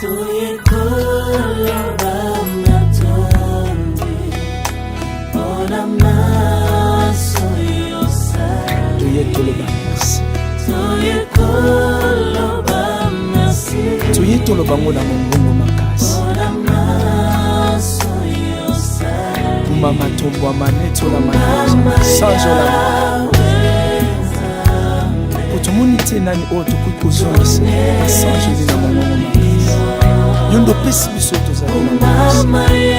tolobango na mongongo makasi mama tombo maneto la manete sanjola otomoni te nani oyo tokoki kozongisa sanjoli na mongongo makasi yo ndo opesi biso tozali na makasi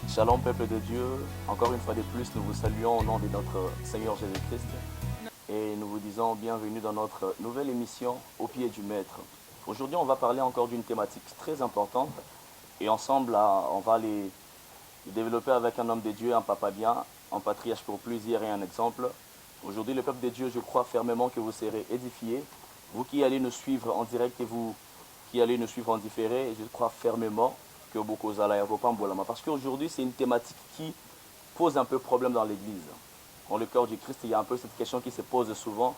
Shalom peuple de Dieu, encore une fois de plus nous vous saluons au nom de notre Seigneur Jésus-Christ et nous vous disons bienvenue dans notre nouvelle émission Au pied du Maître. Aujourd'hui on va parler encore d'une thématique très importante et ensemble on va les développer avec un homme de Dieu, un papa bien, un patriarche pour plusieurs et un exemple. Aujourd'hui, le peuple de Dieu, je crois fermement que vous serez édifiés. Vous qui allez nous suivre en direct et vous qui allez nous suivre en différé, je crois fermement que beaucoup allez avoir. Parce qu'aujourd'hui, c'est une thématique qui pose un peu problème dans l'Église. Dans le cœur du Christ, il y a un peu cette question qui se pose souvent.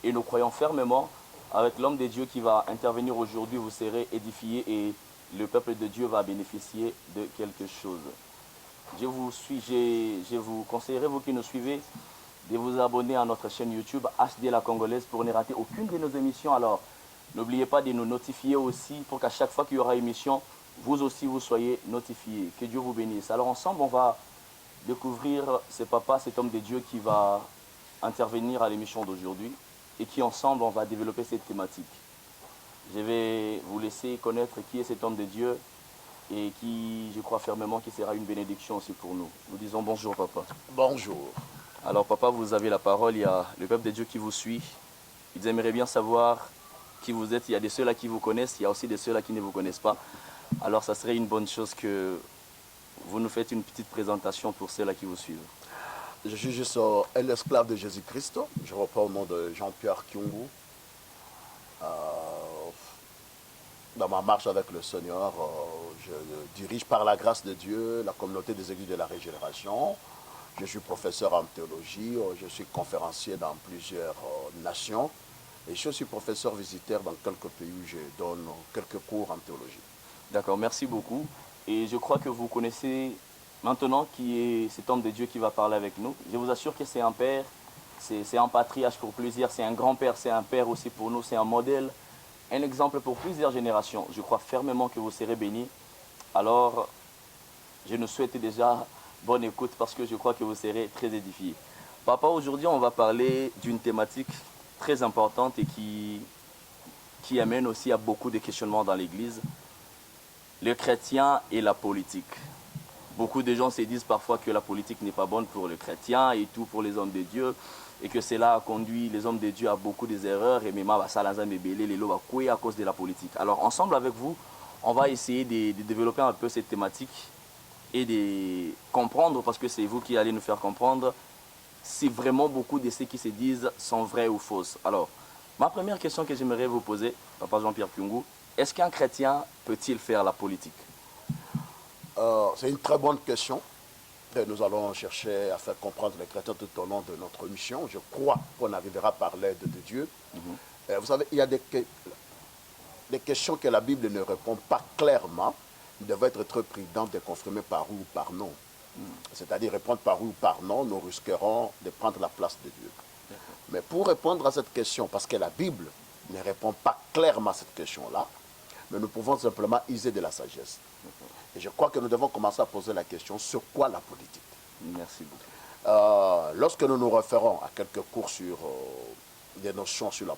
Et nous croyons fermement, avec l'homme de Dieu qui va intervenir aujourd'hui, vous serez édifiés et le peuple de Dieu va bénéficier de quelque chose. Je vous conseillerais, vous qui nous suivez, de vous abonner à notre chaîne YouTube HD La Congolaise pour ne rater aucune de nos émissions. Alors, n'oubliez pas de nous notifier aussi pour qu'à chaque fois qu'il y aura émission, vous aussi vous soyez notifiés. Que Dieu vous bénisse. Alors ensemble, on va découvrir ce papa, cet homme de Dieu qui va intervenir à l'émission d'aujourd'hui et qui ensemble, on va développer cette thématique. Je vais vous laisser connaître qui est cet homme de Dieu et qui, je crois fermement, qui sera une bénédiction aussi pour nous. Nous disons bonjour papa. Bonjour. Alors papa, vous avez la parole, il y a le peuple de Dieu qui vous suit. Ils aimeraient bien savoir qui vous êtes. Il y a de ceux-là qui vous connaissent, il y a aussi de ceux-là qui ne vous connaissent pas. Alors ça serait une bonne chose que vous nous faites une petite présentation pour ceux-là qui vous suivent. Je suis juste un esclave de Jésus-Christ. Je reprends au nom de Jean-Pierre Kyungu. Dans ma marche avec le Seigneur, je dirige par la grâce de Dieu la communauté des églises de la régénération. Je suis professeur en théologie, je suis conférencier dans plusieurs nations et je suis professeur visiteur dans quelques pays où je donne quelques cours en théologie. D'accord, merci beaucoup. Et je crois que vous connaissez maintenant qui est cet homme de Dieu qui va parler avec nous. Je vous assure que c'est un père, c'est un patriarche pour plusieurs, c'est un grand-père, c'est un père aussi pour nous, c'est un modèle, un exemple pour plusieurs générations. Je crois fermement que vous serez bénis. Alors, je nous souhaite déjà bonne écoute parce que je crois que vous serez très édifiés. Papa, aujourd'hui, on va parler d'une thématique très importante et qui amène aussi à beaucoup de questionnements dans l'Église. Le chrétien et la politique. Beaucoup de gens se disent parfois que la politique n'est pas bonne pour le chrétien et tout pour les hommes de Dieu et que cela a conduit les hommes de Dieu à beaucoup d'erreurs et même à cause de la politique. Alors, ensemble avec vous, on va essayer de développer un peu cette thématique et de comprendre, parce que c'est vous qui allez nous faire comprendre si vraiment beaucoup de ceux qui se disent sont vrais ou fausses. Alors, ma première question que j'aimerais vous poser, papa Jean-Pierre Kyungu, est-ce qu'un chrétien peut-il faire la politique? C'est une très bonne question. Et nous allons chercher à faire comprendre les chrétiens tout au long de notre mission. Je crois qu'on arrivera par l'aide de Dieu. Vous savez, il y a des questions que la Bible ne répond pas clairement. Il devrait être très prudent de confirmer par oui ou par non. C'est-à-dire répondre par oui ou par non, nous risquerons de prendre la place de Dieu. Mais pour répondre à cette question, parce que la Bible ne répond pas clairement à cette question-là, mais nous pouvons simplement user de la sagesse. Et je crois que nous devons commencer à poser la question sur quoi la politique. Merci beaucoup. Lorsque nous nous référons à quelques cours sur des notions sur la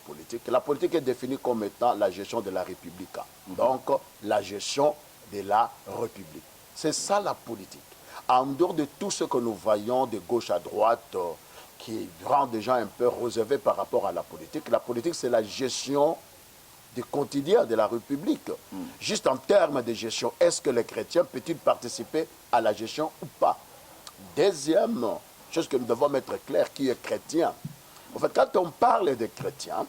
politique est définie comme étant la gestion de la République. Donc, la gestion de la République. C'est ça la politique. En dehors de tout ce que nous voyons de gauche à droite, qui rend des gens un peu réservés par rapport à la politique c'est la gestion du quotidien de la République. Juste en termes de gestion, est-ce que les chrétiens peuvent-ils participer à la gestion ou pas? Deuxième chose que nous devons mettre clair, qui est chrétien. En fait, quand on parle de chrétien,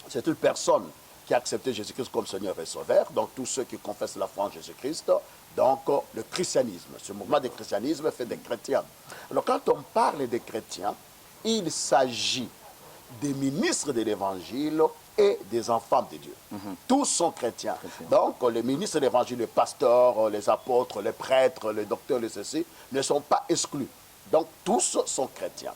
c'est une personne qui a accepté Jésus-Christ comme Seigneur et Sauveur, donc tous ceux qui confessent la foi en Jésus-Christ, donc le christianisme. Ce mouvement de christianisme fait des chrétiens. Alors quand on parle de chrétiens, il s'agit des ministres de l'Évangile et des enfants de Dieu. Tous sont chrétiens. Donc les ministres de l'Évangile, les pasteurs, les apôtres, les prêtres, les docteurs, les ceci, ne sont pas exclus. Donc tous sont chrétiens.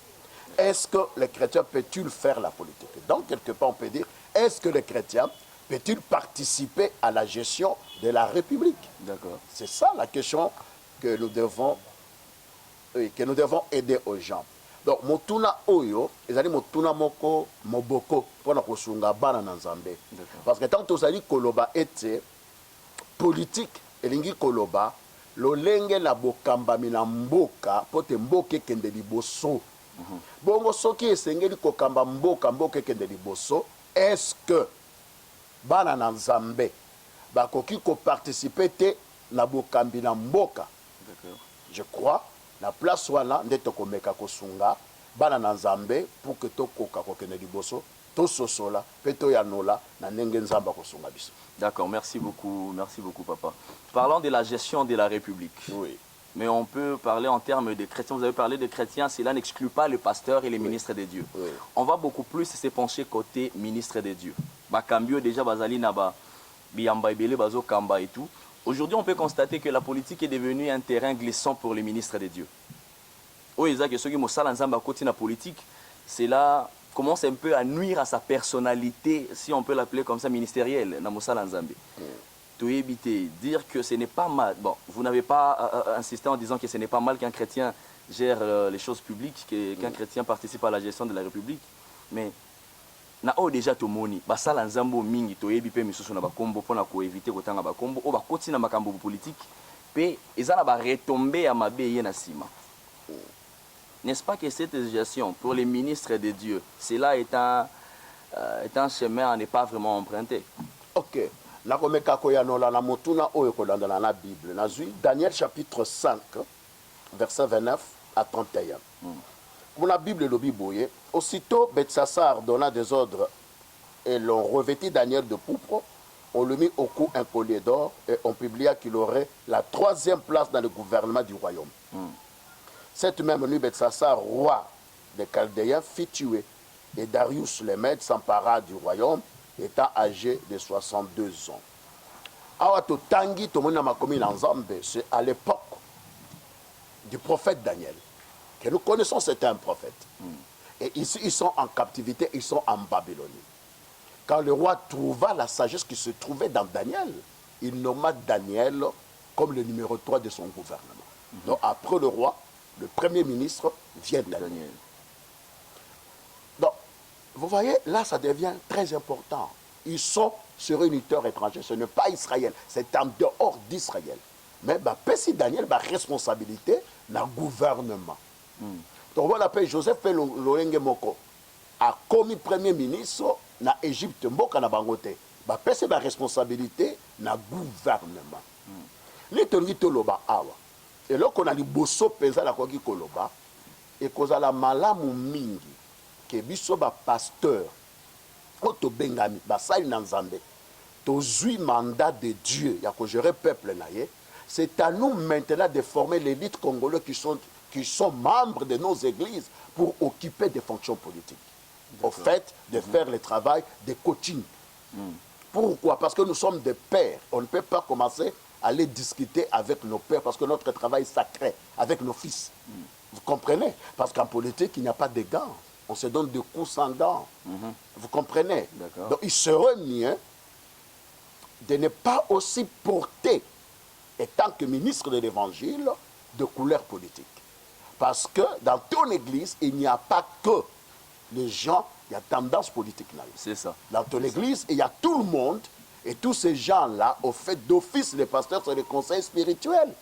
Est-ce que les chrétiens peuvent-ils faire la politique? Donc quelque part on peut dire, est-ce que les chrétiens peuvent-ils participer à la gestion de la République? D'accord. C'est ça la question que nous devons aider aux gens. Donc motuna oyo ezali motuna moko moboko pona kosunga bana na Nzambe. Parce que tant tozali koloba ete politique elingi koloba lolenge la bokambami na mboka pote mboka ekende liboso. Bongo soki esengeli kokamba mboka ekende liboso, est-ce que bana na Nzambe bakoki ko participer te na bokambi na mboka? Je crois la place wana nde tokomeka kosunga bana na Nzambe pour que tokoka kokende liboso tososola pe toyanola na ndenge Nzamba kosunga biso. D'accord, merci beaucoup papa. Parlons de la gestion de la République. Oui. Mais on peut parler en termes de chrétiens. Vous avez parlé de chrétiens, cela n'exclut pas le pasteur et les ministres de Dieu. Oui. On va beaucoup plus se pencher côté ministre de Dieu. Bakambio déjà bazali naba biyamba ebele bazo kamba et tout. Aujourd'hui, on peut constater que la politique est devenue un terrain glissant pour les ministres de Dieu. Oh, Isaac, ceux qui mosala nzamba côté na politique, cela commence un peu à nuire à sa personnalité, si on peut l'appeler comme ça, ministérielle, na mosala nzambe. To éviter, dire que ce n'est pas mal. Bon, vous n'avez pas insisté en disant que ce n'est pas mal qu'un chrétien gère les choses publiques, qu'un chrétien participe à la gestion de la République. Mais na o déjà to moni basala nzambo mingi to yebi pe misusu na bakombo pona ko éviter kotanga bakombo o bakoti na makambo politique pe ezala ba retomber ya mabe ye na sima. N'est-ce pas que cette gestion pour les ministres de Dieu, cela est un chemin à ne pas vraiment emprunter? Ok. La komeka koyanola na motuna oyo kolandana na Bible. Na zui Daniel chapitre 5 verset 29 à 31. Pour la Bible le Biboye, aussitôt Bethsassar donna des ordres et l'on revêtit Daniel de pourpre, on lui mit au cou un collier d'or et on publia qu'il aurait la 3e place dans le gouvernement du royaume. Cette même nuit, Bethsassar, roi des Chaldéens, fit tuer et Darius le Mède s'empara du royaume étant âgé de 62 ans. Awato Tangi, c'est à l'époque du prophète Daniel que nous connaissons, c'était un prophète. Et ici, ils sont en captivité, ils sont en Babylonie. Quand le roi trouva la sagesse qui se trouvait dans Daniel, il nomma Daniel comme le numéro 3 de son gouvernement. Donc après le roi, le premier ministre vient Daniel. Donc, vous voyez, là, ça devient très important. Ils sont sur un territoire étranger, ce n'est pas Israël, c'est en dehors d'Israël. Mais si Daniel a responsabilité dans le gouvernement. Donc, on l'appelle Joseph Lolenge Moko, a commis premier ministre dans l'Égypte, Mboka na Bangote. C'est la responsabilité dans le gouvernement. Les Toloba Awa. Et là, on a dit Bosso Pesa la Kogi Koloba, et qu'on a la malamu mingi, que biso ba pasteur, Oto Bengami, Basai Nanzambe, tozui mandat de Dieu, il y a que gérer peuple naïe. C'est à nous maintenant de former l'élite congolaise qui sont membres de nos églises pour occuper des fonctions politiques. Au fait de faire le travail de coaching. Pourquoi? Parce que nous sommes des pères. On ne peut pas commencer à aller discuter avec nos pères parce que notre travail est sacré, avec nos fils. Vous comprenez? Parce qu'en politique, il n'y a pas de gants. On se donne des coups sans gants. Vous comprenez? Donc il serait mieux de ne pas aussi porter, étant que ministre de l'Évangile, de couleur politique. Parce que dans ton église, il n'y a pas que les gens, il y a tendance politique. C'est ça. Dans ton église, il y a tout le monde, et tous ces gens-là, au fait d'office, les pasteurs, c'est le conseil spirituel.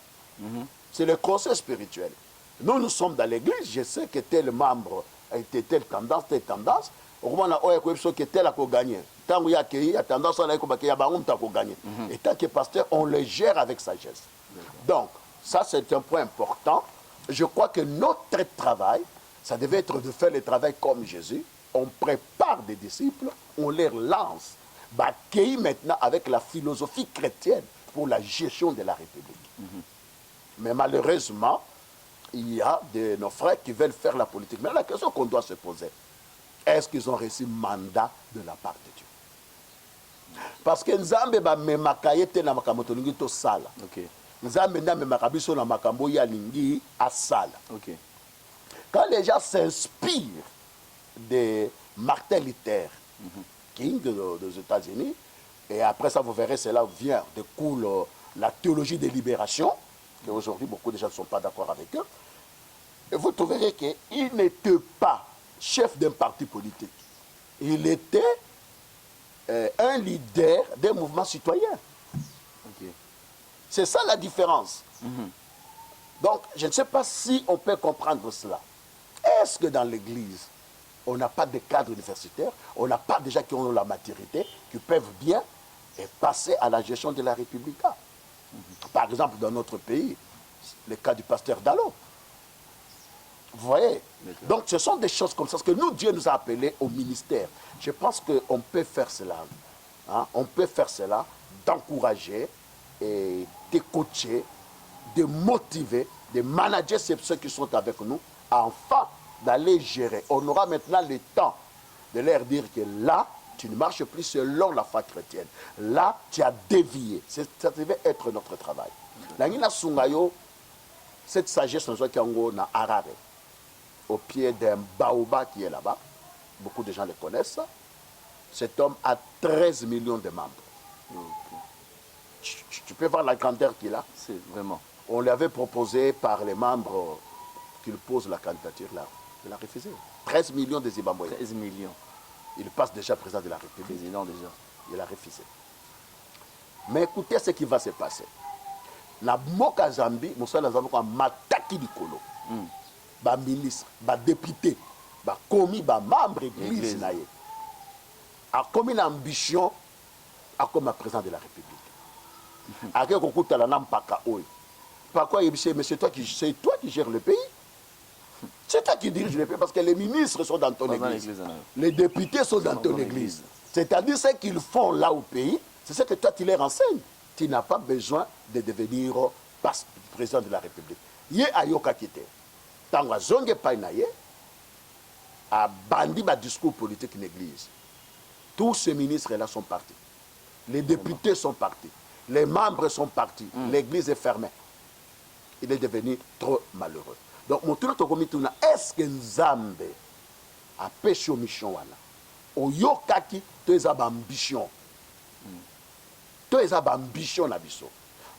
C'est le conseil spirituel. Nous, nous sommes dans l'église, je sais que tel membre a été telle tendance, au moment où il y a tel a gagné. Tant qu'il y a tendance à gagner. Et tant que pasteur, on le gère avec sagesse. Donc, ça c'est un point important. je crois que notre travail, ça devait être de faire le travail comme Jésus. On prépare des disciples, on les lance. Qui maintenant avec la philosophie chrétienne pour la gestion de la République. Mais malheureusement, il y a de nos frères qui veulent faire la politique. Mais la question qu'on doit se poser, est-ce qu'ils ont reçu mandat de la part de Dieu? Parce que Nzambe ba memakaye te na makambo to lingi to sala. Ok. Nzambe na memaka biso na makambo ya lingi asala. Ok. Quand les gens s'inspirent de Martin Luther King des États-Unis, et après ça, vous verrez, cela vient de coule la théologie des libérations, qu'aujourd'hui, beaucoup de gens ne sont pas d'accord avec eux, et vous trouverez qu'il n'était pas chef d'un parti politique. Il était un leader d'un mouvement citoyen. Ok. C'est ça la différence. Donc, je ne sais pas si on peut comprendre cela. Est-ce que dans l'Église, on n'a pas de cadres universitaires, on n'a pas des gens qui ont la maturité, qui peuvent bien passer à la gestion de la République? Par exemple, dans notre pays, le cas du pasteur Dallot. Vous voyez? Donc, ce sont des choses comme ça. Parce que nous, Dieu nous a appelés au ministère. Je pense qu'on peut faire cela. Hein? On peut faire cela, d'encourager et de coacher, de motiver, de manager ceux qui sont avec nous, enfin d'aller gérer. On aura maintenant le temps de leur dire que là, tu ne marches plus selon la foi chrétienne. Là, tu as dévié. Ça devait être notre travail. Nangina Sungayo, cette sagesse nous a na Harare, au pied d'un baobab qui est là-bas. Beaucoup de gens le connaissent. Cet homme a 13 millions de membres. Tu peux voir la grandeur qu'il a. C'est vraiment. On lui avait proposé par les membres qu'il pose la candidature là. Il a refusé. 13 millions de Zimbabwe. 13 millions. Il passe déjà président de la République. Président déjà. Il a refusé. Mais écoutez ce qui va se passer. La Moka Zambie, Moussa Zambie, mataki du colo. Ba ministre, ba député, ba commis, ba membre église naïe. A commis l'ambition, a comme président de la République. A quel concours la nampaka oi. Pourquoi il dit, mais c'est toi qui gères le pays. C'est toi qui dirige le pays parce que les ministres sont dans ton église. Les députés sont dans ton église. C'est-à-dire ce qu'ils font là au pays, c'est ce que toi tu leur enseignes. Tu n'as pas besoin de devenir président de la République. Yé ayoka kite. Tango zonge painaye a bandi ba discours politique en église. Tous ces ministres-là sont partis. Les députés sont partis. Les membres sont partis. L'église est fermée. Il est devenu trop malheureux. Donc, mon tour est-ce que Nzambe a péché au mission wana? O yokaki, tu es ambition. Tu es ambition na biso.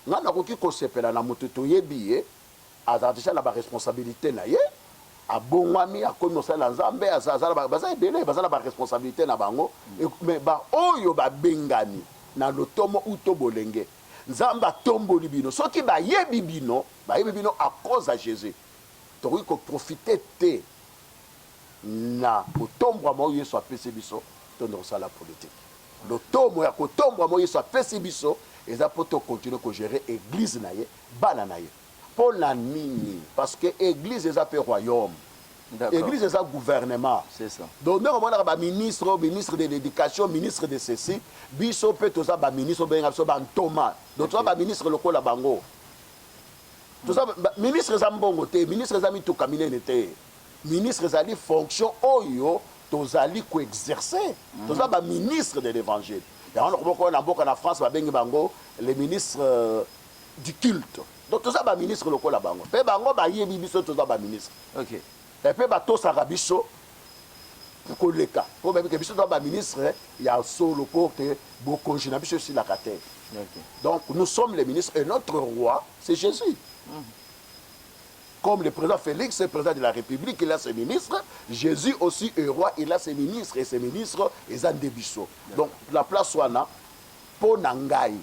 Ngana koki ko sepela na mototo yebiye, azadisha la responsabilité na ye, abongwami akomi osala Nzambe, azala baza ebele, baza la responsabilité na bango, mais ba oyo ba bengani na lotomo uto bolenge. Nzambe atomboli bino, soki ba yebi bino à cause de Jésus. Tu as profité de na kotombwa mo yeso apesi biso to ndosala la politique. Le tomo ya kotombwa mo yeso apesi biso eza poto continuer ko gérer église na ye bana na ye. Pour la nini parce que église eza pe royaume. Église eza gouvernement. C'est ça. Donc nous on a ministre de l'éducation, ministre de ceci, biso pe toza ba ministre benga biso ba Thomas. Donc toza ba ministre lokola bango. Tout ça, ministre Zambongo te, ministre Zami tout kamine n'était, ministre Zali fonction oyo, tozali ko exercer, tout ça ba ministre de l'évangile. Et on a en France, bango, les ministres du culte. Donc tout ça ba ministre lokola bango. Pe bango ba yebi biso tout ça ba ministre. OK. Et puis ba to sarabiso pour le cas. Pour même que biso ba ministre, il y a solo pour que beaucoup de gens sur la carte. Donc nous sommes les ministres et notre roi, c'est Jésus. Comme le président Félix est président de la République, il a ses ministres. Jésus aussi est roi, il a ses ministres. Et ses ministres, ils ont des bisous. Donc la place wana, pour Nangaï,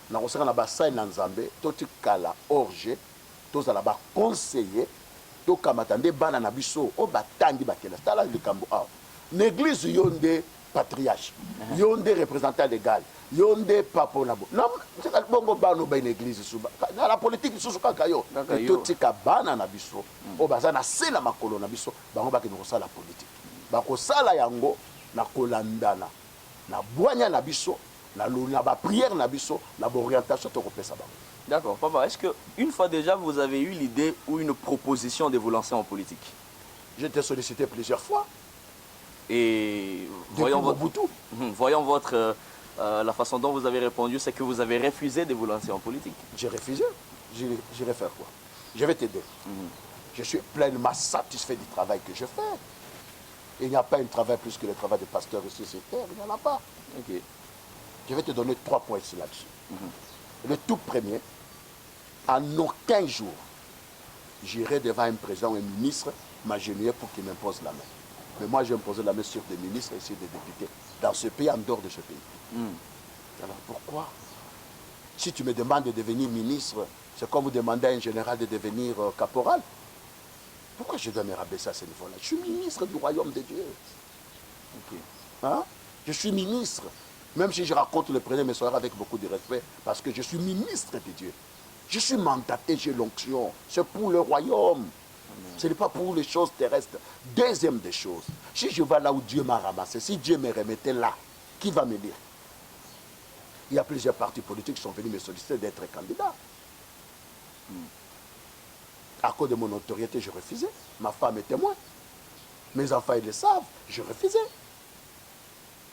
na osaka na basai na Nzambe, toti kala orge, toza la ba conseiller, to kamatande bana na biso, o batangi bakela. Tala likambo a. L'église yonde patriarche, yonde représentant légal, Yonde papo na bo. Non, c'est que bongo bano ba une église suba. Na la politique susu kaka yo. To tika bana na biso. O baza na sela makolo na biso. Bango ba ke no sala politique. Ba ko sala yango na kolandana. Na boanya na biso, na ba prière na biso, na orientation to ko pesa bango. D'accord, papa, est-ce que une fois déjà vous avez eu l'idée ou une proposition de vous lancer en politique? J'ai été sollicité plusieurs fois. Et voyons votre la façon dont vous avez répondu, c'est que vous avez refusé de vous lancer en politique. J'ai refusé. J'irai faire quoi? Je vais t'aider. Je suis pleinement satisfait du travail que je fais. Il n'y a pas un travail plus que le travail de pasteur ici sur terre. Il n'y en a pas. Okay. Je vais te donner 3 points ici là-dessus. Le tout premier, en aucun jour, j'irai devant un président ou un ministre m'agenouiller pour qu'il m'impose la main. Mais moi, j'ai imposé la main sur des ministres et sur des députés, dans ce pays, en dehors de ce pays. Alors pourquoi? Si tu me demandes de devenir ministre, c'est comme vous demandez à un général de devenir caporal. Pourquoi je dois me rabaisser à ce niveau-là? Je suis ministre du royaume de Dieu. Okay. Hein? Je suis ministre. Même si je raconte le président, mais ce sera avec beaucoup de respect, parce que je suis ministre de Dieu. Je suis mandaté, j'ai l'onction. C'est pour le royaume. Ce n'est pas pour les choses terrestres. Deuxième des choses, si je vais là où Dieu m'a ramassé, si Dieu me remettait là, qui va me dire? Il y a plusieurs partis politiques qui sont venus me solliciter d'être candidat. À cause de mon autorité, je refusais. Ma femme est témoin. Mes enfants, ils le savent. Je refusais.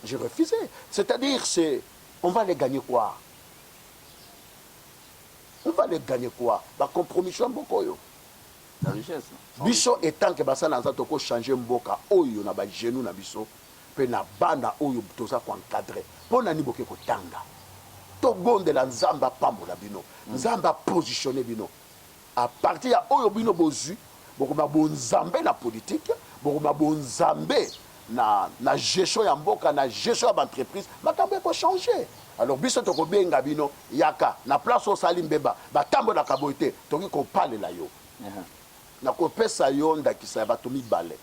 Je refusais. C'est-à-dire, on va les gagner quoi? On va les gagner quoi? La compromission beaucoup. La richesse. Biso étant que basa nanza toko changer mboka oyo na ba genou na biso pe na banda oyo toza ko encadrer. Pona ni boke ko tanga. To gonde la nzamba pambola bino. Nzamba positionner bino. À partir ya oyo bino bozu, boko ma bonzambe na politique, boko ma bonzambe na gestion ya mboka na gestion ya entreprise, makambo ko changer. Alors biso toko benga bino yaka na place au salim beba, ba tambo na kaboite, toki ko parler la yo. Na kopesa yo ndakisa bato mibale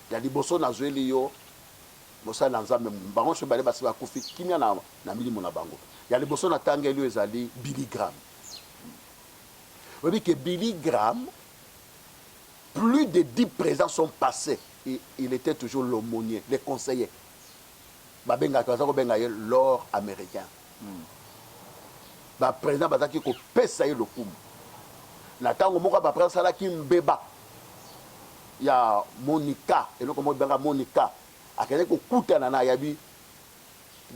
ya liboso na zweli yo mosala na nzambe bango so bale basi bakufi kimia na milimo na bango ya liboso na tangeli ezali Billy Graham. Oui que Billy Graham, plus de 10 présidents sont passés et il était toujours l'aumônier, le conseiller. Babenga kaza ko benga l'or américain. Ba président bazaki ko pesa ye lokumu. Na tango moko ba prendre sala ki mbeba ya Monica eloko mo benga Monica akene ko kutana na yabi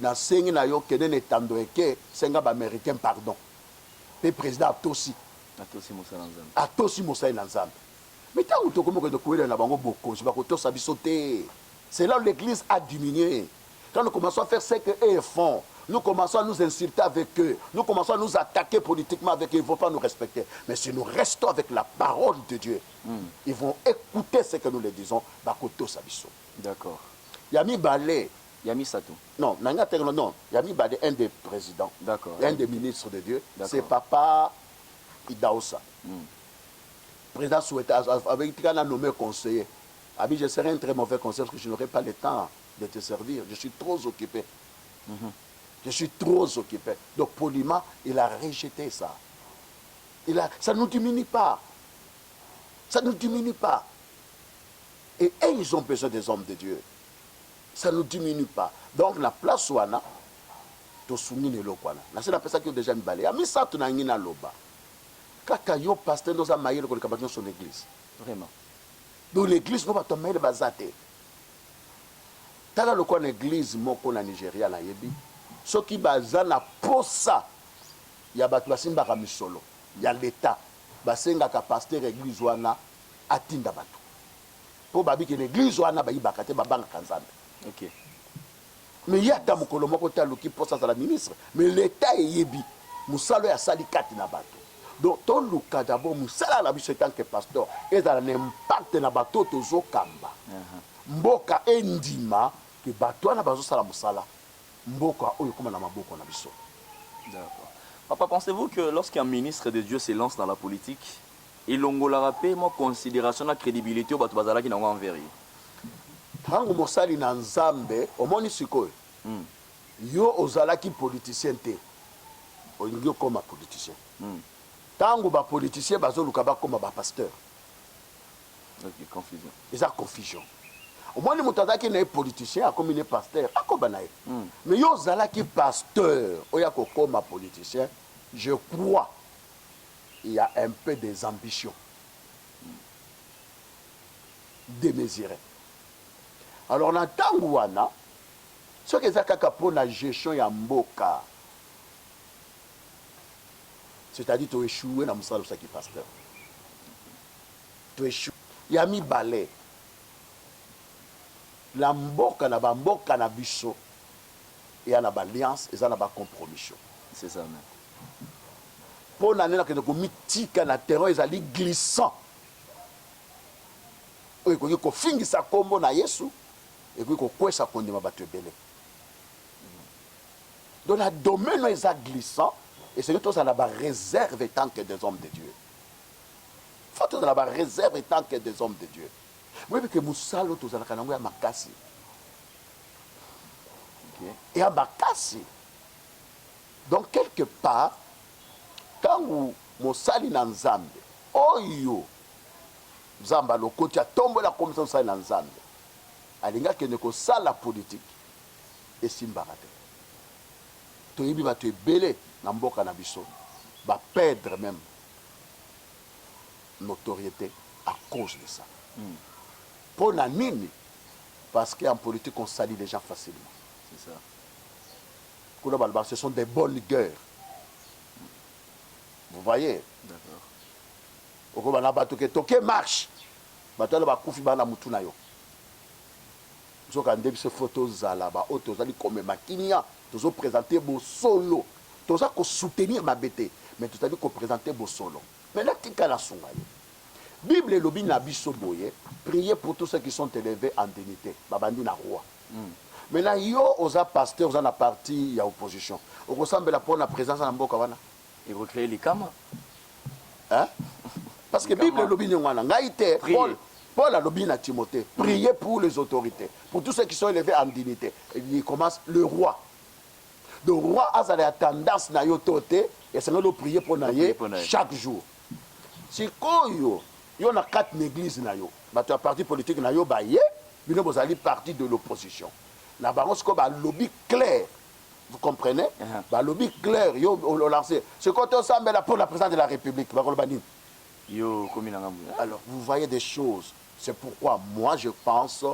na sengi na yo kene ne tando eke senga ba américain pardon pe président atosi Moussa Nzambe mais tango to komo ko de kuela na bango boko je ba ko tosa bisote. C'est là où l'église a diminué. Quand nous commençons à faire ce qu'eux font, nous commençons à nous insulter avec eux, nous commençons à nous attaquer politiquement avec eux, ils ne vont pas nous respecter. Mais si nous restons avec la parole de Dieu, ils vont écouter ce que nous leur disons. D'accord. Yami Balé. Yami Satou. Non, non. Yami Balé, un des présidents, un des ministres de Dieu, c'est Papa Idaosa. Président souhaitait, avec un nommé conseiller. Abi, je serais un très mauvais conseiller parce que je n'aurai pas le temps de te servir. Je suis trop occupé. Je suis trop occupé. Donc, poliment, il a rejeté ça. Ça ne nous diminue pas. Ça ne nous diminue pas. Et ils ont besoin des hommes de Dieu. Ça ne nous diminue pas. Donc, la place où on a, to soumine lo kwana. C'est la personne qui a déjà mis balé. Ami ça, tu n'as rien à l'oba. Kaka yo pasteur dans un maillot de la son église. Vraiment. Donc l'église nous va tomber le bazate. Tala le coin l'église moko na Nigeria na yebi. Ce qui baza na posa ya batu basimba ka misolo. Ya l'état basenga ka pasteur église wana atinda batu. Po babi que l'église wana ba yibaka te babanga kanzambe. OK. Mais il y a ta mokolo moko talo ki posa za la ministre, mais l'état yebi musalo ya sali kati na batu. Donc, tout le cas d'abord, nous sommes en tant que pasteur, et dans l'impact na bateau tozo kamba. Mboka endima que bateau na bazo sala musala. Mboka oyo kuma na maboko na biso. D'accord. Papa, pensez-vous que lorsqu'un ministre de Dieu se lance dans la politique, il ongola rapé moi considération la crédibilité au bateau bazala qui n'a pas envers. Tango mosali na nzambe, omoni sikoyo. yo ozalaki politicien te olingi okoma politicien ntango bapoliticien bazoluka bakoma bapasteur confusion. eza confusion omoni moto azalaki na ye politicien akomi ne pasteur akoba na ye mais yo ozalaki pasteur oya kokoma politicien je crois il y a un peu des ambitions démesurées alors na ntango wana soki eza kaka mpo na gestion ya mboka c'est-à-dire toéchoué na mosala osaki pasteur toéchoué ya mibale na mboka na bamboka na biso eya na baalliance eza na bacompromission C'est ça même. mpo na nini nakende komitika na terrain ezali glissant oyo ekoki kofingisa nkombo na yesu ekoki kokwesa kondima bato ebele donc na domaine oyo eza glissant esengi tozala na baréserve tant que des hommes de dieu faut tozala na baréserve tant que des hommes de dieu moyebi ke mosala oyo tozalaka nango ya makasi ya makasi donc quelque part ntango mosali na nzambe oyo nzambe alokoti atombola komisa mosali na nzambe alingi akende kosala politike esimbaka te toyebi bato ebele na mboka na biso baperdre même notoriété à cause de ça mpo na nini parce qu'en politique on salit les gens facilement C'est ça. kuna baloba ce sont des bonnes guerres vous voyez D'accord. okoba na bato ke toke marche bato wana bakufi bana mutu na yo nzoka nde biso fo tozala baoyo tozali komema kinia tozoprésente bosolo toza kosoutenir mabe te mais tozali koprésente bosolo maintenant tika na sunga ye bible elobi na biso boye priez pour tous ceux qui sont élevés en dignité babandi na roi maintenant yo oza pasteur oza na parti ya opposition okosambela mpo na présence na mboka wana Et recréer les kamas. hein? Parce que Bible lobi ni wana ngai te Paul alobi na Timothée priez pour les autorités pour tous ceux qui sont élevés en dignité et il commence le roi azali a tendance na yo tote et c'est nous prier pour na ye chaque jour sikoyo yo na quatre églises na yo bato ya parti politique na yo baye bino bozali parti de l'opposition na bango siko ba lobby clair. Vous comprenez? Bah, lobby clair, yo lancé. Ce côté ensemble là pour la présidence de la République. Yo, alors, vous voyez des choses. C'est pourquoi moi je pense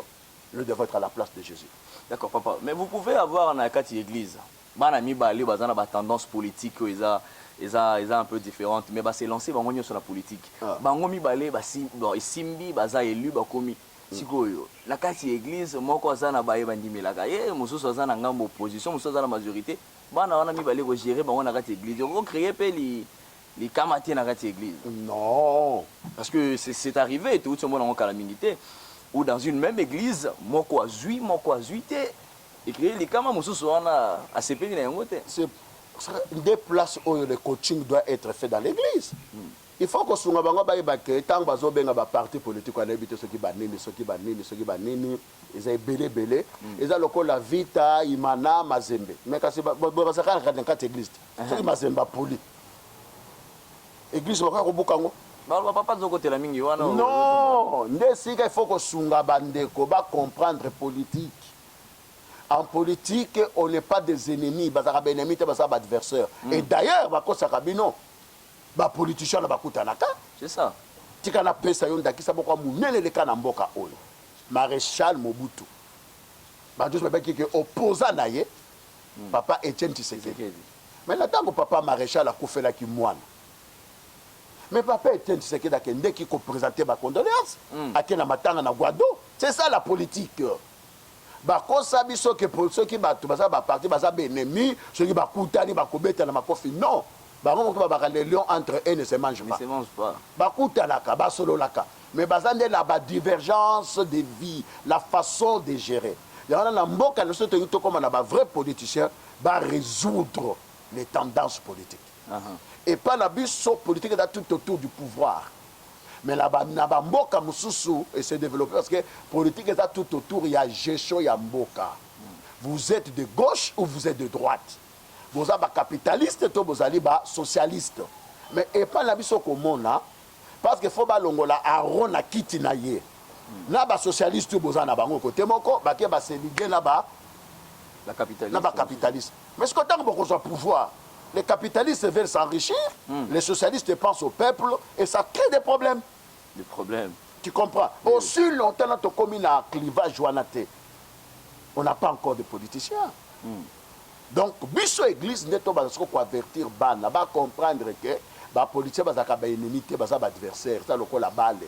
je devrais être à la place de Jésus. D'accord, papa. Mais vous pouvez avoir dans la église. Banami balé bazana ba tendance politique un peu différente mais bah c'est lancé bango sur la politique. Bango mi balé ba simbi baza élu ba komi. Sikoyo la kati église moko azana baye bandimelaka ye mususu azana ngambo opposition mususu azana majorité bana wana mibale ko gérer bango na kati église on créer pe les kamati na kati église. Non, parce que c'est arrivé tout ce monde en calamité ou dans une même église moko azui té et créer les kama mususu wana asepeli na yango té. C'est des places où le coaching doit être fait dans l'église. Il faut que sunga bango bayeba ke tant bazo benga ba parti politique on habite ceux qui banini ils belé ils a lokola vita imana mazembe mais kasi ba sakana ka dans église ceux mazemba poli église baka ko bukango ba papa zo côté la mingi wana non ndesika il faut que sunga bandeko ba comprendre politique. En politique, on n'est pas des ennemis, bazaka ba ennemis te bazaka ba adversaires. Et d'ailleurs bako sakabino ba politicien na bakutanaka c'est ça tika na pesa yo ndakisa boko munene le kana mboka oyo maréchal Mobutu ba juste ba ki opposant na ye papa Etienne Tshisekedi mais la tango papa maréchal a kufela ki mwana mais papa Etienne Tshisekedi a kende ki ko présenter ba condoléances akena matanga na Guado c'est ça la politique ba kosa biso ke pour ceux qui batu baza ba parti baza ba ennemi ceux qui bakutani bakobeta na makofi non. Les lions entre eux ne se mangent pas. Ne se mangent pas. Bakutanaka, basololaka. Mais bazande la divergence de vie, la façon de gérer. Il y a un mboka nous sommes comme un vrai politicien va résoudre les tendances politiques. Et pas la bus politique est tout autour du pouvoir. Mais là-bas, mboka mususu et se développer parce que politique est tout autour il y a gestion il y a mboka. vous êtes de gauche ou vous êtes de droite. Vous êtes capitaliste ou vous êtes socialiste. Mais et pas la biso komona parce que faut ba longola arona kiti na ye. Na ba socialiste ou boza na bango côté moko ba ke ba séligue na ba la capitaliste. Na ba capitaliste. Mais ce que tant que vous pouvoir, les capitalistes veulent s'enrichir, les socialistes pensent au peuple et ça crée des problèmes. Des problèmes. Tu comprends? Oui. Aussi longtemps notre commune a clivage joanate. On n'a pas encore de politiciens. Donc, biso église neto ba ko avertir ban, ba comprendre que ba politicien ba zaka ba ennemi te ba za ba adversaire, ça loko la balle.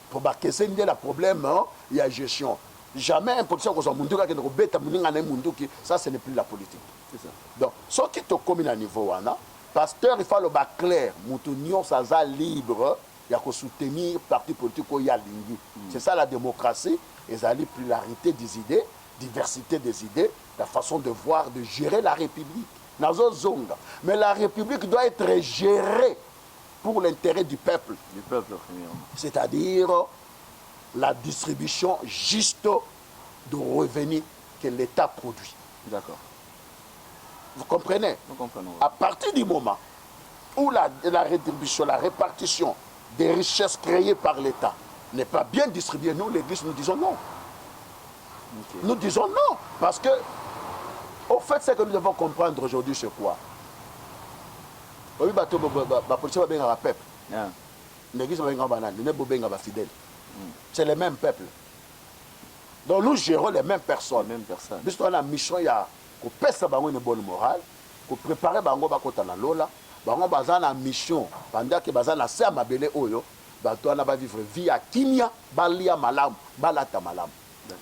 Pour ba que c'est le problème, il y a gestion. Jamais un politicien ko so mundu ka ko beta muninga na mundu ki, ça ce n'est plus la politique. C'est ça. Donc, ce qui te commune à niveau wana, pasteur il faut le bas clair, mutu nyon sa za libre, il y a que soutenir parti politique ko ya lingi. C'est ça la démocratie, et ça la pluralité des idées, diversité des idées, la façon de voir, de gérer la République. Mais la République doit être gérée pour l'intérêt du peuple. Du peuple, premièrement. C'est-à-dire la distribution juste de revenus que l'État produit. D'accord. Vous comprenez? Nous comprenons. À partir du moment où la rétribution, la répartition des richesses créées par l'État n'est pas bien distribuée, nous, l'Église, nous disons non. Okay. Nous disons non, parce que, au fait, ce que nous devons comprendre aujourd'hui, c'est quoi? L'Église fidèle. C'est les mêmes peuples. Donc nous gérons les mêmes personnes. Les mêmes personnes. Puisqu'on a la mission, il y a une bonne morale, pour préparer bango bakota na lola, bango bazana na mission, pendant que bazana se amabele oyo, bato na ba vivre vie à kimia, balia malam, balata malam.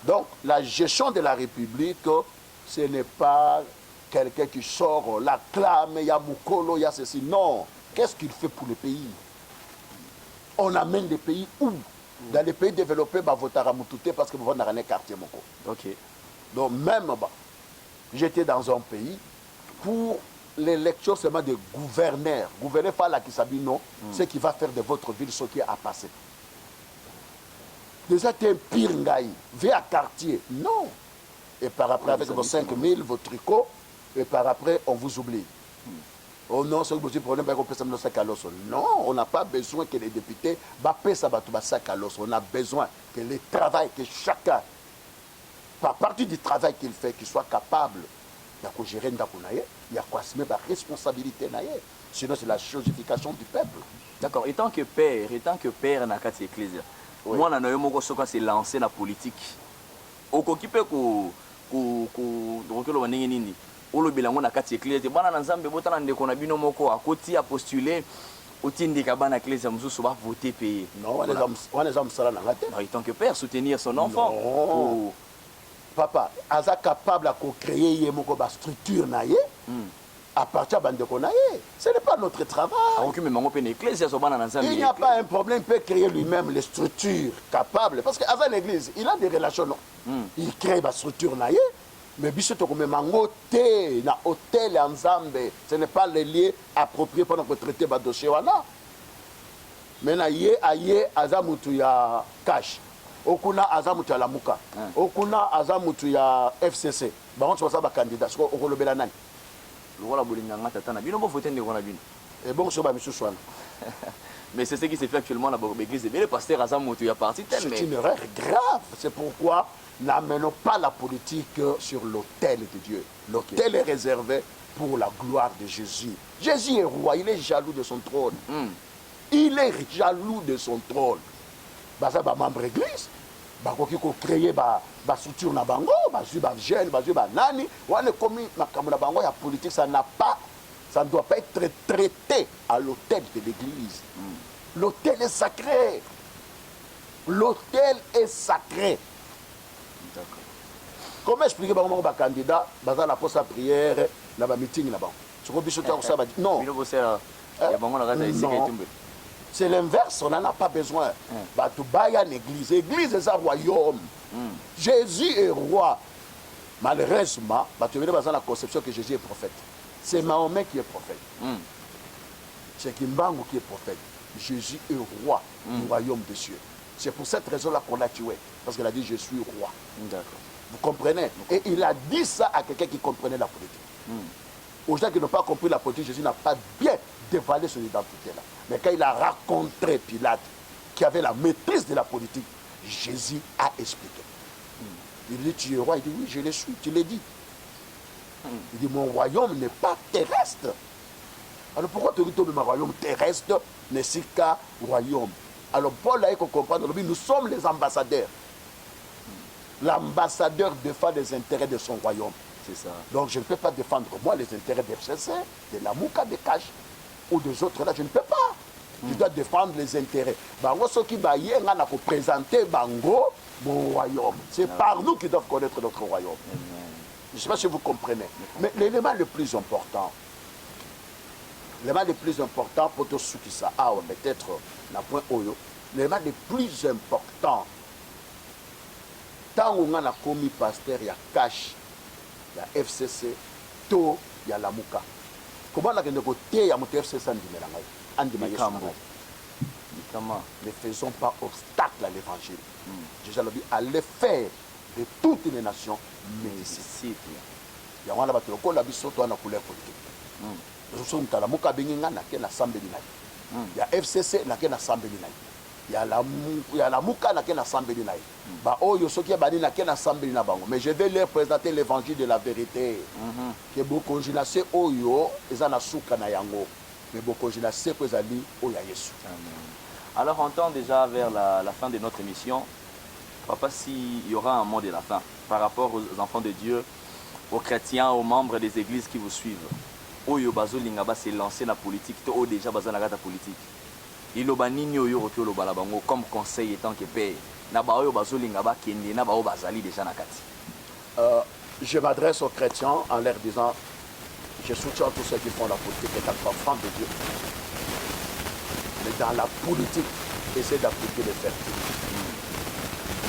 Donc, la gestion de la République, ce n'est pas quelqu'un qui sort, l'acclame, il y a Moukolo, il y a ceci. Non. Qu'est-ce qu'il fait pour le pays? On amène des pays où? Dans les pays développés, bah, vous avez tout parce que vous avez un quartier. Ok. Donc, même, bah, j'étais dans un pays pour l'élection seulement de gouverneurs. Gouverneur, pas là qui s'habille, non. Ce qui va faire de votre ville ce qui est à passer. Déjà, tu es un pire ngaï, viens à quartier. Non. Et par après, avec vos 5 000, vos tricots, et par après, on vous oublie. Oh non, c'est un problème, non, on n'a pas besoin que les députés on a besoin que les travail, que chacun, par partir du travail qu'il fait, qu'il soit capable de gérer il y a quoi assumer la responsabilité. Sinon, c'est la chosification du peuple. D'accord. Étant que père, dans cette église, moi, je suis lancé dans la politique. Au occupé olo bilango na kati eklese bana na nzambe botana ndeko na bino moko akoti a postuler otindika bana eklese mususu ba voter payer. Non, on les hommes sala na ngate. En tant que père soutenir son enfant. Non. Papa, aza capable à créer yemoko ba structure na ye. À partir de bandeko na ye. Ce n'est pas notre travail. Il n'y a pas un problème, il peut créer lui-même les structures capables parce que avant l'église, il a des relations. Il crée la structure na ye. Mais biso comme mangoté na hôtel ensemble, ce n'est pas les lieux appropriés pour notre traiter ba dossier wana. Mais na ye aye azamutu ya cash. Okuna azamutu ya lamuka. Okuna azamutu ya FCC. Ba on ça ba candidat, ko okolobela nani. Lokola bolinganga tata na bino bo voter ndeko na bino. Et bon so ba misusu wana. Mais c'est ce qui se fait actuellement dans l'église. Mais le pasteur azamutu ya parti tel mais c'est une erreur grave. C'est pourquoi n'amenons pas la politique sur l'autel de Dieu. L'autel est réservé pour la gloire de Jésus. Jésus est roi, il est jaloux de son trône. Il est jaloux de son trône. Baza ba membre église, ba koki ko créer ba structure na bango, ba zu ba jeune, ba zu ba nani, wane komi makambo na bango ya politique, ça ne doit pas être traité à l'autel de l'église. L'autel est sacré. L'autel est sacré. Comment expliquer aux candidats dans la poste à prière, dans la meeting là-bas? Non. C'est l'inverse, on n'en a pas besoin. L'église, l'église est un royaume. Jésus est roi. Malheureusement, tu veux dans la conception que Jésus est prophète. C'est Mahomet qui est prophète. C'est Kimbangu qui est prophète. Jésus est roi du royaume des cieux. C'est pour cette raison-là qu'on l'a tué. Parce qu'il a dit, je suis roi. D'accord. Vous comprenez? Et il a dit ça à quelqu'un qui comprenait la politique. Aux gens qui n'ont pas compris la politique, Jésus n'a pas bien dévoilé son identité-là. Mais quand il a rencontré Pilate, qui avait la maîtrise de la politique, Jésus a expliqué. Il dit, tu es roi? Il dit, oui, je le suis, tu l'as dit. Il dit, mon royaume n'est pas terrestre. Alors pourquoi tu dis que mon royaume terrestre n'est qu'un royaume? Alors Paul a compris, nous sommes les ambassadeurs. L'ambassadeur défend les intérêts de son royaume. C'est ça. Donc je ne peux pas défendre moi les intérêts de FCC, de la Mouka, de Cash ou des autres là, je ne peux pas. Je dois défendre les intérêts. Bango, ceux qui baillent, on a présenter Bango, mon royaume. C'est par nous qu'ils doivent connaître notre royaume. Je ne sais pas si vous comprenez. Mais l'élément le plus important, pour tous ceux qui savent, peut-être, la point Oyo, l'élément le plus important, tant qu'on a commis pasteur, il y a Cash, il y a FCC, tout, il y a la Mouka. Comment on a négocié à mon FCC en ne faisons pas obstacle à l'évangile. Jésus a dit, allez faire de toutes les nations mes disciples. Il y a un peu de couleur politique. Nous sommes à la Mouka Benginga, il y a l'Assemblée. Il y a FCC, il y a l'Assemblée. Il y a la Mouka, il y a l'Assemblée. Mais je vais leur présenter l'évangile de la vérité. Que beaucoup de gens Oyo, ils ont souka na yango. Mais beaucoup de gens que Zali Oya Yesu. Alors on tend déjà vers la fin de notre émission. Papa, s'il y aura un mot de la fin par rapport aux enfants de Dieu, aux chrétiens, aux membres des églises qui vous suivent. Oyo bazo lingaba s'est lancé dans la politique, ou déjà bazo na gata politique. Il oba nini oyo roki lo balabango comme conseil étant que père. Na ba oyo bazo lingaba kende na ba o bazali déjà na kati. Je m'adresse aux chrétiens en leur disant, je soutiens tous ceux qui font la politique étant enfants de Dieu. Mais dans la politique, essayez d'appliquer les vertus.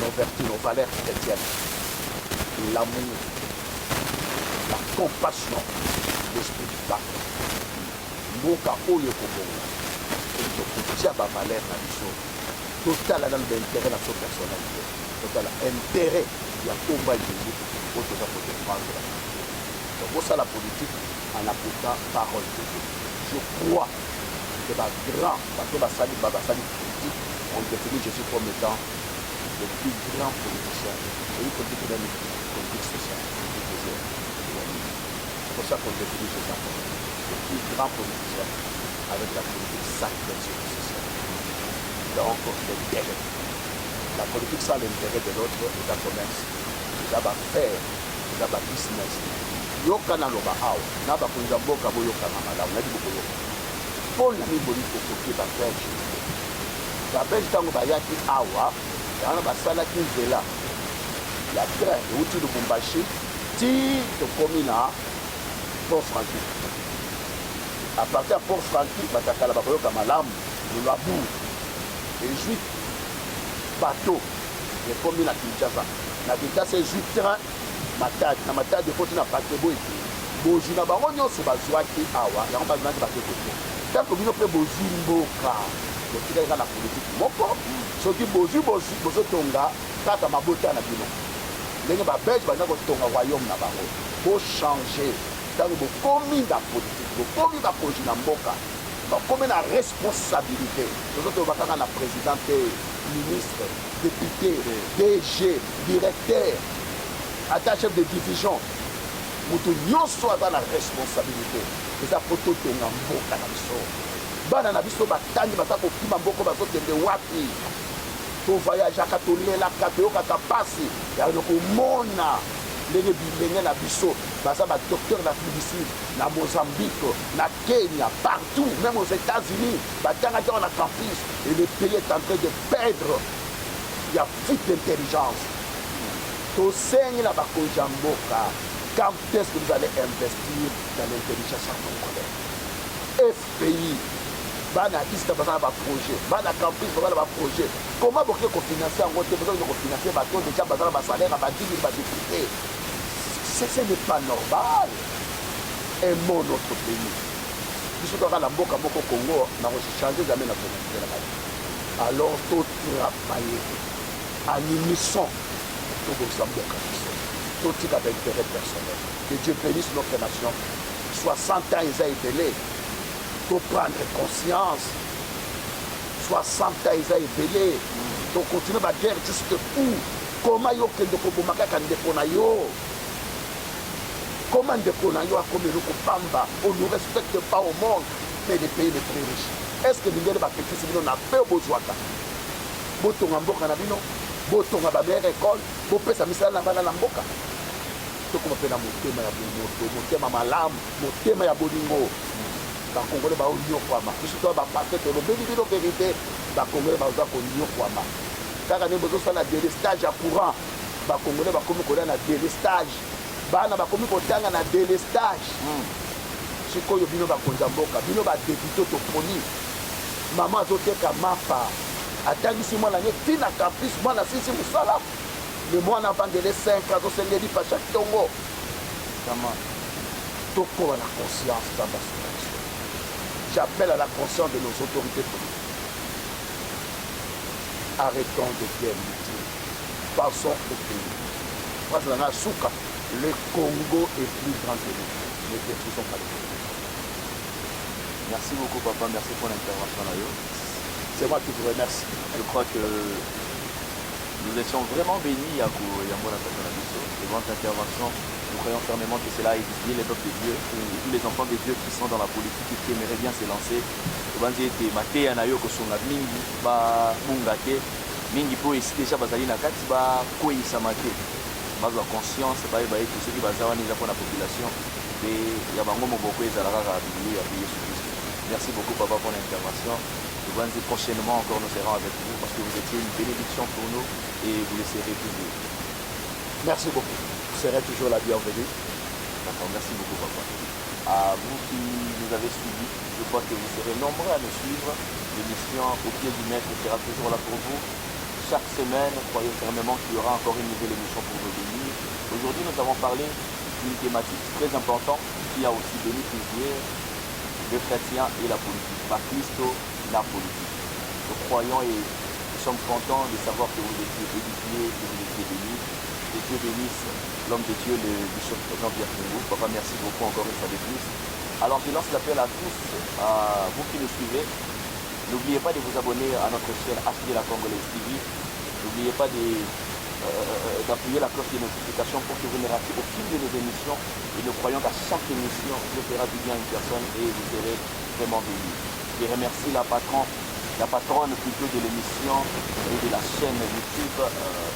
Nos vertus, nos valeurs chrétiennes. L'amour, la compassion, l'esprit du pacte. Mboka oyo kobongo. Et tokotia ba valeur na biso. Total dans l'intérêt de notre personnalité. Total intérêt ya komba Jésus pour tout ça pour défendre la politique. Donc pour ça la politique en appliquant parole de Dieu. Je crois que les grands, parce que les politiques ont défini Jésus comme étant le plus grand politicien. Et une politique de politique sociale. C'est pour ça qu'on définit Jésus comme le plus grand politicien avec la politique sacrée de sociale. Donc, l'intérêt. La politique sans l'intérêt de l'autre est un commerce, est un affaire, est un business. Yokana loba awa, na bakonza mboka boyokana malamu, na dibokoyo. Paul na miboli kokoki ba Belge. Ba Belge tango bayaki awa, yana basalaki nzela. Ya train euti Lubumbashi ti tokomi na Port-Franquis. À partir de Port-Franquis, batakala bakoyoka malamu, lulabu. Et juif bateau, ekomi na Kinshasa. Na Kinshasa juif train matadi na matadi foti na pakebo ete bozu na bango nyonso bazwaki awa yango bazwaki bakeko te tanko bino mpe bozwi mboka botikaka na politiki moko soki bozotonga kaka mabota na bino ndenge babelge baza kotonga royaume na bango bochange ntango bokomi na politiki bokomi bakonzi na mboka bakomi na responsabilité tozotoba kaka na président te ministre député DG directeur ata chef de division moto nyonso aza na responsabilité eza po totonga mboka na biso bana na biso batangi baza kokima mboko bazokende wapi tovoyageaka tolelaka toyokaka mpasi ya komona ndenge bilenge na biso baza badocteur na médecine na Mozambique na Kenya partout même aux États-Unis batangaki awa na campus et le pays est en train de perdre il y a fuite d'intelligence. Tosengi na bakonzi ya mboka, quand est-ce que vous allez investir dans l'intelligence congolaise? FPI, bana ista bazana ba projet, bana campus bazana ba projet. Comment vous pouvez financer en gros, vous pouvez financer bateau déjà bazana ba salaire ba 10 000 ba député. Ce n'est pas normal. Aimons notre pays. Biso toka na mboka moko Congo na ko changer jamais na tonalité na kati. Alors tout travailler en unisson. totika d'intérêt personnel. Que Dieu bénisse notre nation. 60 ans ils ont ébélé. Pour prendre conscience. 60 ans ils ont ébélé. Donc continuer la guerre juste où. Comment yo kende kobomaka ndeko na yo. Comment ndeko na yo a comme le pamba. On ne respecte pas au monde. Mais les pays les très riches. Est-ce que nous avons fait ce que nous avons fait au besoin? Botonga mboka na bino, botonga ba meilleure école, bopesa misala na bana na mboka. Toko mapena motema ya bomoto, motema malamu, motema ya bolingo. Ba Congolais ba onyo kwama. Surtout ba parfait to lobebi bino vérité, ba Congolais ba za ko onyo kwama. Kaka ne bozo sala délestage à courant. Ba Congolais ba komi ko na délestage. Bana ba komi ko tanga na délestage. Sikoyo bino ba konza mboka, bino ba débito to poni. Maman azoteka mapa. Atangisi mwana nye tina caprice mwana sisi musala le mwana vandele 5 ans osengeli pa chaque tongo comment tokola la conscience dans la situation. J'appelle à la conscience de nos autorités politiques. Arrêtons de bien lutter. Passons au pays. Moi je l'en ai souka. Le Congo est plus grand que nous. Ne détruisons pas le pays. Merci beaucoup papa, merci pour l'intervention là. C'est moi qui vous remercie. Je crois que nous étions vraiment bénis à Yambola Katanabiso. Et votre intervention, nous croyons fermement que cela a édifié les peuples de Dieu, tous les enfants de Dieu qui sont dans la politique et qui aimeraient bien se lancer. Mingi po déjà bazali na kati ba koyisa mate bazwa conscience ba ete soki baza wana eza mpona population pe ya bango moboko ezalaka kaka biblia ya Yesu Christ. Merci beaucoup papa pour l'intervention. Prochainement encore nous serons avec vous parce que vous étiez une bénédiction pour nous et vous le serez toujours. Merci beaucoup. Vous serez toujours la bienvenue. D'accord, merci beaucoup papa. À vous qui nous avez suivis, je crois que vous serez nombreux à nous suivre. L'émission Au pied du maître sera toujours là pour vous. Chaque semaine, croyez fermement qu'il y aura encore une nouvelle émission pour vous bénir. Aujourd'hui, nous avons parlé d'une thématique très importante qui a aussi béni plusieurs, le chrétien et la politique. Par Christo, la politique. Nous croyons et nous sommes contents de savoir que vous étiez édifiés, que vous étiez bénis. Que Dieu bénisse l'homme de Dieu, le bishop Jean-Pierre Kingou. Papa, merci beaucoup encore une fois de plus. Alors je lance l'appel à tous, à vous qui nous suivez. N'oubliez pas de vous abonner à notre chaîne HD La Congolaise TV. N'oubliez pas d'appuyer la cloche de notification pour que vous ne ratiez aucune de nos émissions. Et nous croyons qu'à chaque émission, vous fera du bien à une personne et vous serez vraiment bénis. Je remercie la patronne plutôt de l'émission et de la chaîne YouTube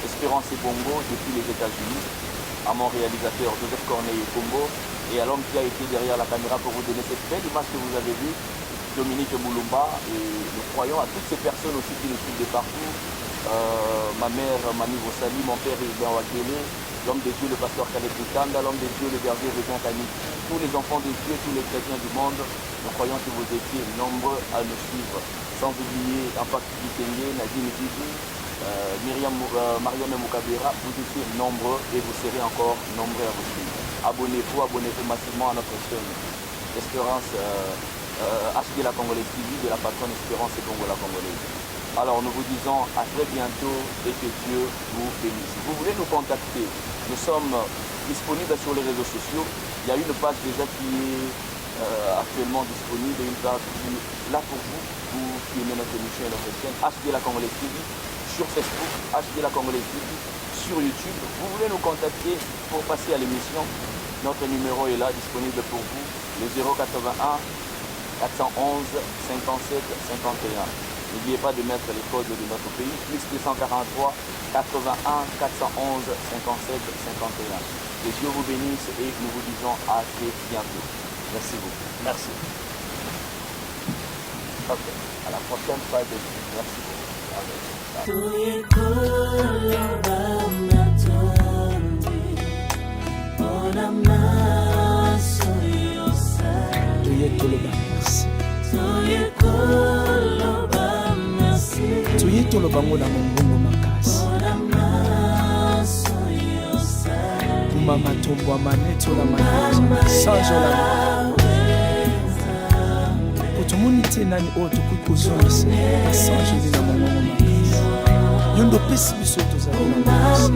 Espérance et Bongo depuis les États-Unis, à mon réalisateur Joseph Corneille Combo et à l'homme qui a été derrière la caméra pour vous donner cette belle image que vous avez vue, Dominique Moulumba. Et nous croyons à toutes ces personnes aussi qui nous suivent de partout. Ma mère Mani Vossali, mon père Ibn Wakele, l'homme de Dieu le pasteur Khaled Bukanda, l'homme de Dieu le berger Régin Kani, tous les enfants de Dieu, tous les chrétiens du monde. Nous croyons que vous étiez nombreux à nous suivre. Sans oublier Impact Kitenge, Nadine Didi, Mariam Moukabera, vous étiez nombreux et vous serez encore nombreux à vous suivre. Abonnez-vous massivement à notre chaîne Espérance HD La Congolaise TV, de la patronne Espérance et Congo La Congolaise. Alors nous vous disons à très bientôt et que Dieu vous bénisse. Si vous voulez nous contacter, nous sommes disponibles sur les réseaux sociaux. Il y a une page déjà qui est actuellement disponible, une page qui est là pour vous qui aimez notre émission et notre chaîne HD La Congolaise TV, sur Facebook, HD La Congolaise TV, sur YouTube. Vous voulez nous contacter pour passer à l'émission, notre numéro est là, disponible pour vous, le 081 411 57 51. N'oubliez pas de mettre les codes de notre pays, plus 243 81 411 57 51. Que Dieu vous bénisse et nous vous disons à très bientôt. Merci beaucoup. Merci. Ok. À la prochaine fois. Merci merci. Tuye tolobango na mongongo makasi. Mama tombwa maneto la maneto sanjo la potomoni te nani oyo tokoki kozongisa sanjo na mongongo makasi. Yondo pesi biso tozali na makasi.